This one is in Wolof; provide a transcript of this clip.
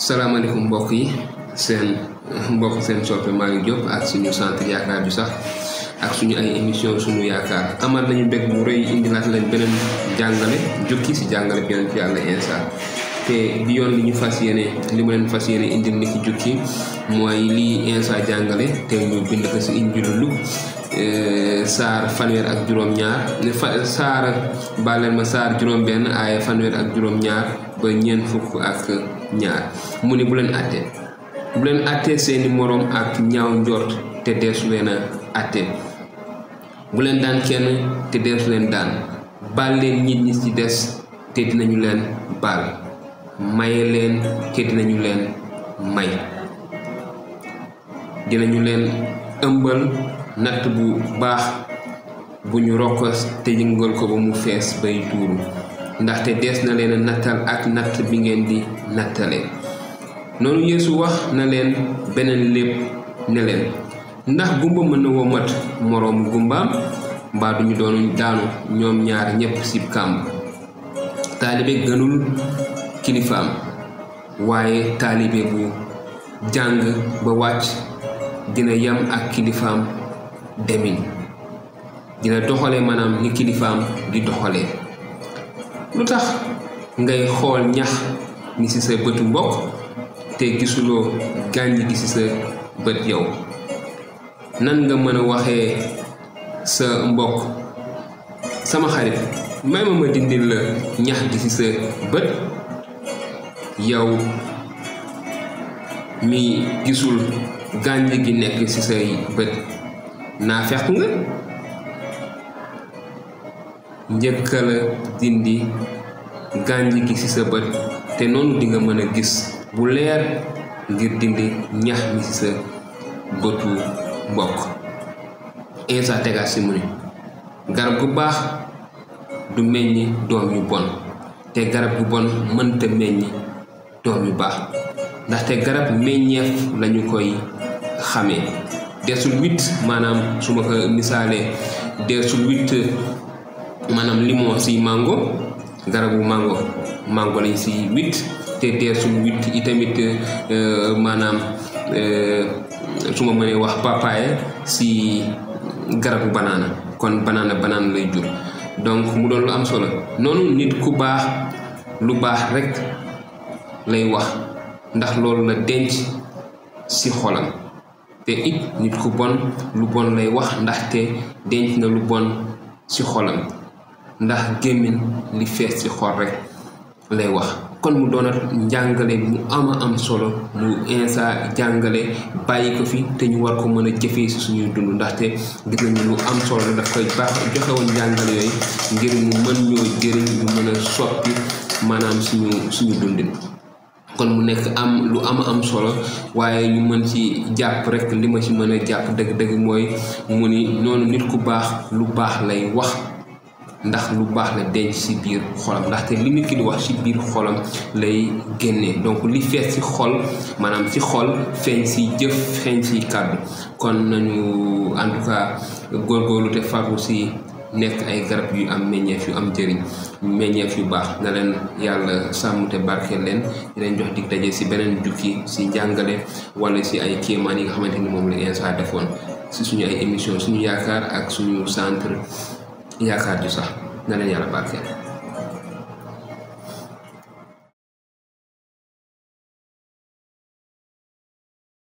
salaamaaleykum mbokk yi seen mbokk seen soppe Malick Diop ak suñu centre yaakaar ju sax ak suñu ay émission suñu yaakaar amal nañu mbég mu rëy indilaat leen beneen jàngale jukki si jàngale bi yonent Yàlla Iisaa te bi yoon li ñu fas yéene li ma leen fas yéene indil ni ki jukki mooy lii Iisaa jàngale te ñu bind ko si Injiilu Luk saar fanweer ak juróom-ñaar saar juróom-benn aaya fanweer ak juróom-ñaar ba ñeent fukk ak ñaar mu ni bu leen àttee seeni moroom ak ñaaw njort te deesu leen a àtte bu leen daan kenn te deesu leen daan baal leen nit ñi ci des te dinañu leen baal maye leen te dinañu leen may dinañu leen ëmbal natt bu baax bu ñu rokkos te yëngal ko ba mu fees bay tuuru ndaxte dees na leen nattal ak natt bi ngeen di nattale noonu Yeesu wax na leen beneen lépp ne leen ndax gumba mën na womat moroomu gumbaam mbaa duñu doon daanu ñoom ñaar ñépp sib kàmb taalibe gënul kilifaam waaye taalibe bu jàng ba wàcc dina yam ak kilifaam demin dina doxale maanaam ni kilifaam di doxalee lu tax ngay xool ñax ni ci sa bëtu mbokk te gisuloo gànj gi ci sa bët yow nan nga mën a waxee sa mbokk sama xarit may ma dindil la ñax gi ci sa bët yow mi gisul gànj gi nekk ci say bët naa fekk nga njëkka la dindi gànj gi ci sa bët te noonu di nga mën a gis bu leer ngir dindi ñax mi ci sa bëtu mbokk. Iisaa tegaat si mu ne garab gu baax du meññi doom yu bon te garab gu bon mënta meññi doom yu baax ndaxte garab meññeef lañu koy xamee desul witt maanaam su ma ko misaalee desul witt maanaam limon si mango garabu mango lañ si witt te desul witt itamit maanaam su ma mënee wax papaye si garabu banaana kon banaana lay jur donc mu doon lu am solo noonu nit ku baax lu baax rekk lay wax ndax loolu la denc ci xolam te it nit ku bon lu bon lay wax ndaxte denc na lu bon ci xolam ndax gémmiñ li fees ci xol rekk lay wax kon mu doonat njàngale mu am solo mu Iisaa jàngale bàyyi ko fi te ñu war ko mën a jëfee ci suñuy dund ndaxte gis nañu lu am solo la daf koy baax joxe woon njàngale yooyu ngir mu mën ñoo jëriñ ñu mën a soppi maanaam suñu dundin kon mu nekk lu am solo waaye ñu mën ci jàpp rekk li ma ci mën a jàpp dëgg-dëgg mooy mu ni noonu nit ku baax lu baax lay wax ndax lu baax la denc ci biir xolam ndaxte li nit ki di wax ci biir xolam lay génnee donc li fees ci xol maanaam ci xol feeñ ci jëf feeñ ci kàddu kon nañu en tout cas góorgóorlu te fagu ci nekk ay garab yu am meññeef yu am njëriñ meññeef yu baax na leen yàlla sàmm te barkeel leen di leen jox dig daje ci beneen jukki ci njàngale wala ci ay kéemaan yi nga xamante ni moom la Iisaa defoon ci suñu ay émission suñu yaakaar ak suñu centre yaakaar ju sax na leen yàlla barkeel